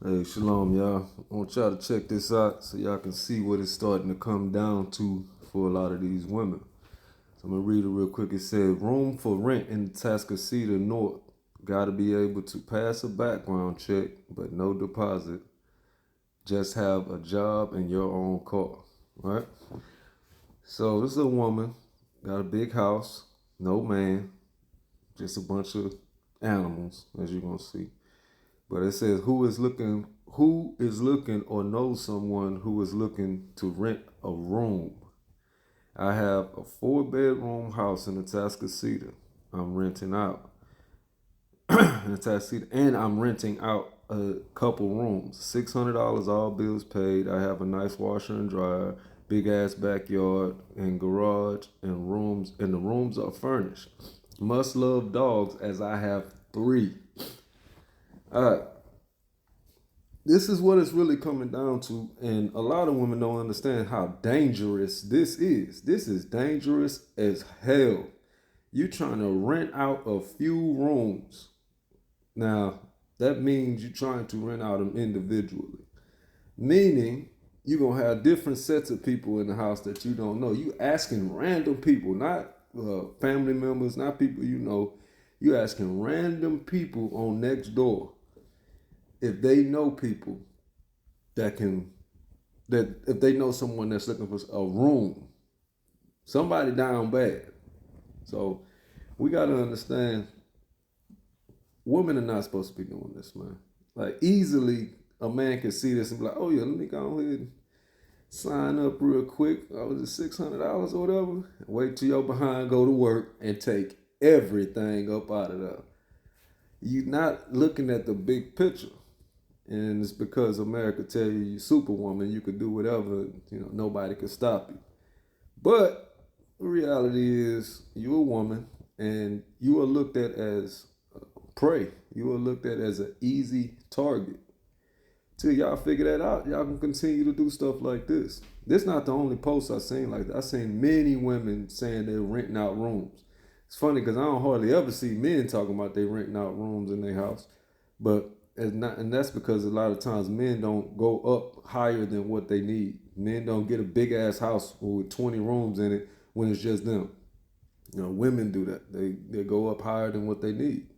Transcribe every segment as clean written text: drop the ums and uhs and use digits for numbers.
Hey, shalom, y'all. I want y'all to check this out so y'all can see what it's starting to come down to for a lot of these women. So I'm gonna read it real quick. It said, room for rent in Tascasita North. Gotta be able to pass a background check, but no deposit. Just have a job and your own car. Right? So this is a woman, got a big house, no man, just a bunch of animals, as you're gonna see. But it says who is looking or knows someone who is looking to rent a room. I have a 4 bedroom house in the Tascasita. I'm renting out in the Tascasita, and I'm renting out a couple rooms. $600 all bills paid. I have a nice washer and dryer, big ass backyard and garage and rooms, and the rooms are furnished. Must love dogs as I have 3. All right, this is what it's really coming down to, and a lot of women don't understand how dangerous this is. This is dangerous as hell. You trying to rent out a few rooms. Now, that means you're trying to rent out them individually. Meaning, you're going to have different sets of people in the house that you don't know. You asking random people, not family members, not people you know. You asking random people on next door if they know people that can that if they know someone that's looking for a room, somebody down bad. So we gotta understand, women are not supposed to be doing this, man. Like easily a man can see this and be like, oh yeah, let me go ahead and sign up real quick. Oh, was it $600 or whatever? Wait till your behind go to work and take everything up out of there. You're not looking at the big picture. And it's because America tell you you superwoman, you could do whatever, nobody could stop you. But the reality is you're a woman and you are looked at as prey. You are looked at as an easy target. Till y'all figure that out, y'all can continue to do stuff like this. This not the only post I seen like that. I seen many women saying they're renting out rooms. It's funny because I don't hardly ever see men talking about they renting out rooms in their house. But and that's because a lot of times men don't go up higher than what they need. Men don't get a big ass house with 20 rooms in it when it's just them. Women do that. They go up higher than what they need.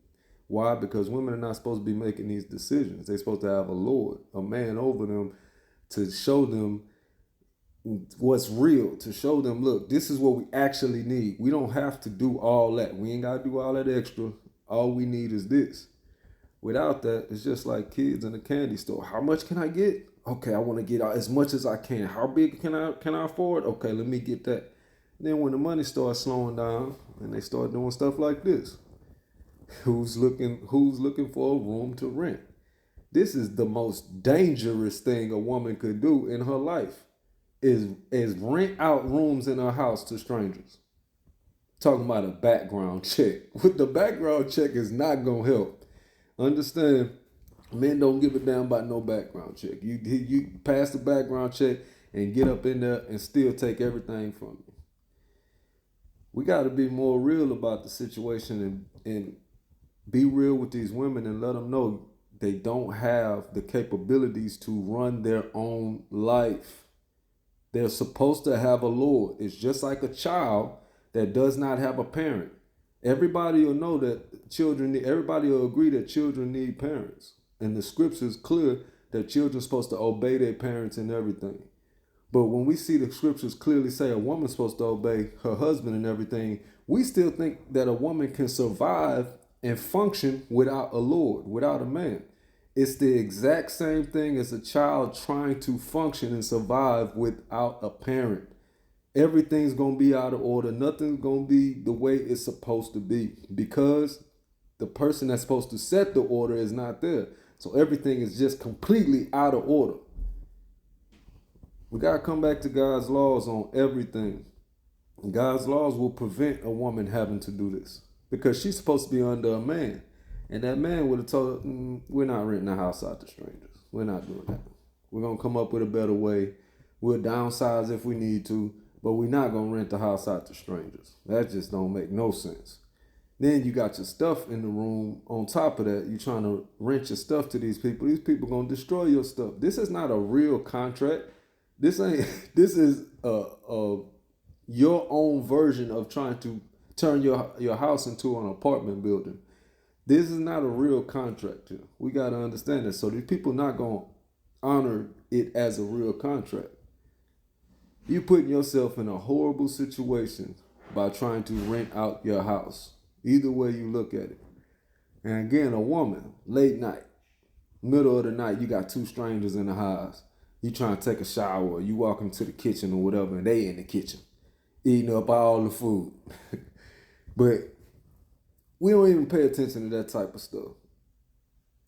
Why? Because women are not supposed to be making these decisions. They're supposed to have a lord, a man over them, to show them what's real, to show them, look, this is what we actually need. We don't have to do all that. We ain't got to do all that extra. All we need is this. Without that, it's just like kids in a candy store. How much can I get? Okay, I want to get as much as I can. How big can I afford? Okay, let me get that. Then when the money starts slowing down and they start doing stuff like this, who's looking for a room to rent? This is the most dangerous thing a woman could do in her life is rent out rooms in her house to strangers. Talking about a background check. With the background check is not gonna help. Understand, men don't give a damn about no background check. You pass the background check and get up in there and still take everything from you. We got to be more real about the situation and be real with these women and let them know they don't have the capabilities to run their own life. They're supposed to have a Lord. It's just like a child that does not have a parent. Everybody will know that everybody will agree that children need parents. And the scripture is clear that children are supposed to obey their parents and everything. But when we see the scriptures clearly say a woman's supposed to obey her husband and everything, we still think that a woman can survive and function without a Lord, without a man. It's the exact same thing as a child trying to function and survive without a parent. Everything's going to be out of order. Nothing's going to be the way it's supposed to be because the person that's supposed to set the order is not there. So everything is just completely out of order. We got to come back to God's laws on everything. God's laws will prevent a woman having to do this because she's supposed to be under a man. And that man would have told her, we're not renting a house out to strangers. We're not doing that. We're going to come up with a better way. We'll downsize if we need to, but we're not going to rent the house out to strangers. That just don't make no sense. Then you got your stuff in the room. On top of that, you trying to rent your stuff to these people. These people gonna destroy your stuff. This is not a real contract. This ain't. This is your own version of trying to turn your house into an apartment building. This is not a real contract here. We gotta understand this. So these people not gonna honor it as a real contract. You putting yourself in a horrible situation by trying to rent out your house. Either way you look at it. And again, a woman, late night, middle of the night, you got two strangers in the house. You trying to take a shower, or you walk into the kitchen or whatever, and they in the kitchen, eating up all the food. But we don't even pay attention to that type of stuff.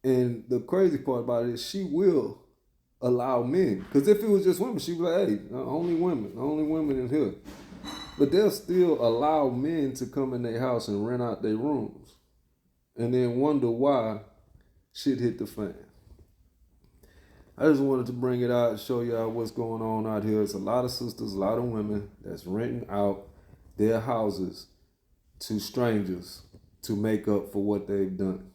And the crazy part about it is she will allow men. Because if it was just women, she'd be like, hey, only women in here. But they'll still allow men to come in their house and rent out their rooms. And then wonder why shit hit the fan. I just wanted to bring it out and show y'all what's going on out here. It's a lot of sisters, a lot of women that's renting out their houses to strangers to make up for what they've done.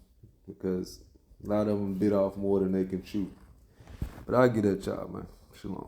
Because a lot of them bit off more than they can chew. But I'll get at y'all, man. Shalom.